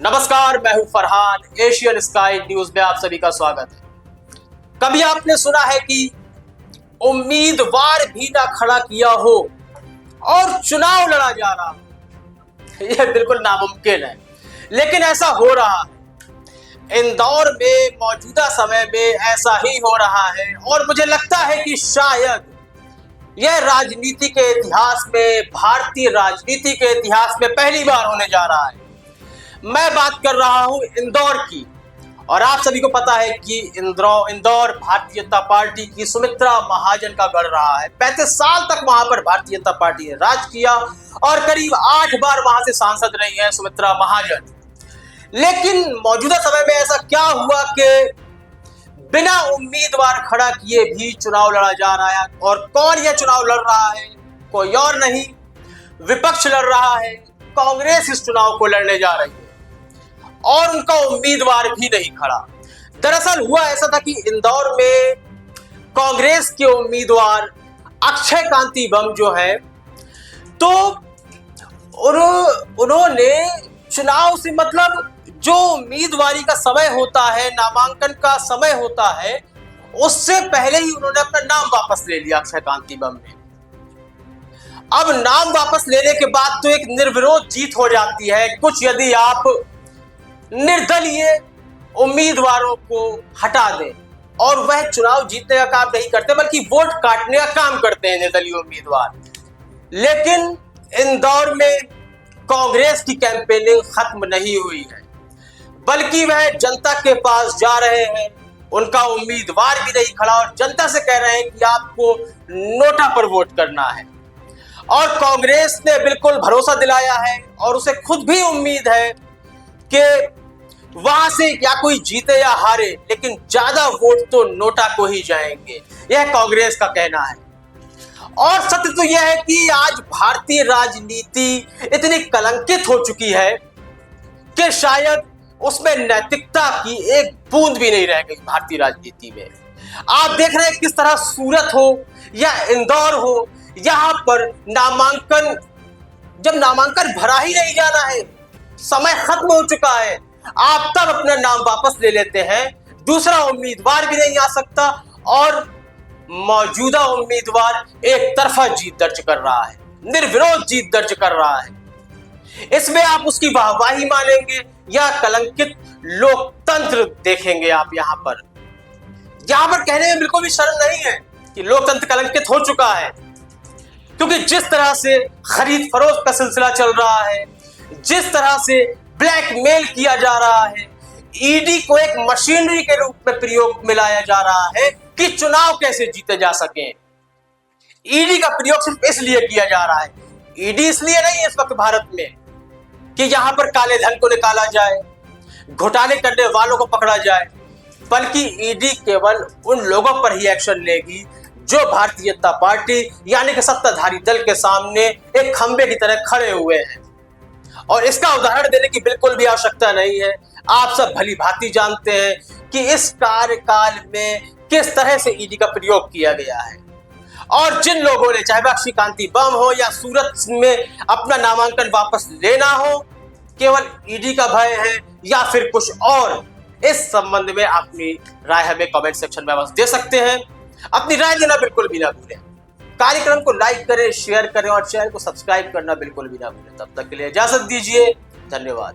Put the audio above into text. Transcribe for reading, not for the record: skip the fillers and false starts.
नमस्कार, मैं हूं फरहान। एशियन स्काई न्यूज में आप सभी का स्वागत है। कभी आपने सुना है कि उम्मीदवार भी ना खड़ा किया हो और चुनाव लड़ा जा रहा हो? यह बिल्कुल नामुमकिन है, लेकिन ऐसा हो रहा है। इंदौर में मौजूदा समय में ऐसा ही हो रहा है और मुझे लगता है कि शायद यह राजनीति के इतिहास में, भारतीय राजनीति के इतिहास में पहली बार होने जा रहा है। मैं बात कर रहा हूं इंदौर की, और आप सभी को पता है कि इंदौर भारतीय जनता पार्टी की सुमित्रा महाजन का गढ़ रहा है। 35 साल तक वहां पर भारतीय जनता पार्टी ने राज किया और करीब 8 बार वहां से सांसद रही है सुमित्रा महाजन। लेकिन मौजूदा समय में ऐसा क्या हुआ कि बिना उम्मीदवार खड़ा किए भी चुनाव लड़ा जा रहा है। और कौन यह चुनाव लड़ रहा है? कोई और नहीं, विपक्ष लड़ रहा है। कांग्रेस इस चुनाव को लड़ने जा रही है और उनका उम्मीदवार भी नहीं खड़ा। दरअसल हुआ ऐसा था कि इंदौर में कांग्रेस के उम्मीदवार अक्षय कांति बम जो है, तो उन्होंने चुनाव से मतलब जो उम्मीदवारी का समय होता है, नामांकन का समय होता है, उससे पहले ही उन्होंने अपना नाम वापस ले लिया अक्षय कांति बम ने। अब नाम वापस लेने के बाद तो एक निर्विरोध जीत हो जाती है कुछ यदि आप निर्दलीय उम्मीदवारों को हटा दें, और वह चुनाव जीतने का काम नहीं करते बल्कि वोट काटने का काम करते हैं निर्दलीय उम्मीदवार। लेकिन इंदौर में कांग्रेस की कैंपेनिंग खत्म नहीं हुई है, बल्कि वह जनता के पास जा रहे हैं। उनका उम्मीदवार भी नहीं खड़ा और जनता से कह रहे हैं कि आपको नोटा पर वोट करना है। और कांग्रेस ने बिल्कुल भरोसा दिलाया है और उसे खुद भी उम्मीद है कि वहां से या कोई जीते या हारे, लेकिन ज्यादा वोट तो नोटा को ही जाएंगे, यह कांग्रेस का कहना है। और सत्य तो यह है कि आज भारतीय राजनीति इतनी कलंकित हो चुकी है कि शायद उसमें नैतिकता की एक बूंद भी नहीं रह गई भारतीय राजनीति में। आप देख रहे हैं किस तरह सूरत हो या इंदौर हो, यहां पर जब नामांकन भरा ही नहीं जाना है, समय खत्म हो चुका है, आप तब अपना नाम वापस ले लेते हैं। दूसरा उम्मीदवार भी नहीं आ सकता और मौजूदा उम्मीदवार एक तरफा जीत दर्ज कर रहा है, निर्विरोध जीत दर्ज कर रहा है। इसमें आप उसकी वाहवाही मानेंगे या कलंकित लोकतंत्र देखेंगे? आप यहां पर कहने में बिल्कुल भी शर्म नहीं है कि लोकतंत्र कलंकित हो चुका है, क्योंकि जिस तरह से खरीद फरोख्त का सिलसिला चल रहा है, जिस तरह से ब्लैकमेल किया जा रहा है, ईडी को एक मशीनरी के रूप में प्रयोग में लाया जा रहा है कि चुनाव कैसे जीते जा सके। ईडी का प्रयोग सिर्फ इसलिए किया जा रहा है, ईडी इसलिए नहीं है इस वक्त भारत में कि यहां पर काले धन को निकाला जाए, घोटाले करने वालों को पकड़ा जाए, बल्कि ईडी केवल उन लोगों पर ही एक्शन लेगी जो भारतीय जनता पार्टी यानी कि सत्ताधारी दल के सामने एक खंबे की तरह खड़े हुए हैं। और इसका उदाहरण देने की बिल्कुल भी आवश्यकता नहीं है। आप सब भली भांति जानते हैं कि इस कार्यकाल में किस तरह से ईडी का प्रयोग किया गया है। और जिन लोगों ने, चाहे अक्षय कांति बम हो या सूरत में अपना नामांकन वापस लेना हो, केवल ईडी का भय है या फिर कुछ और, इस संबंध में अपनी राय हमें कमेंट सेक्शन में बस दे सकते हैं। अपनी राय देना बिल्कुल भी ना भूलें। कार्यक्रम को लाइक करें, शेयर करें और चैनल को सब्सक्राइब करना बिल्कुल भी ना भूलें। तब तक के लिए इजाजत दीजिए। धन्यवाद।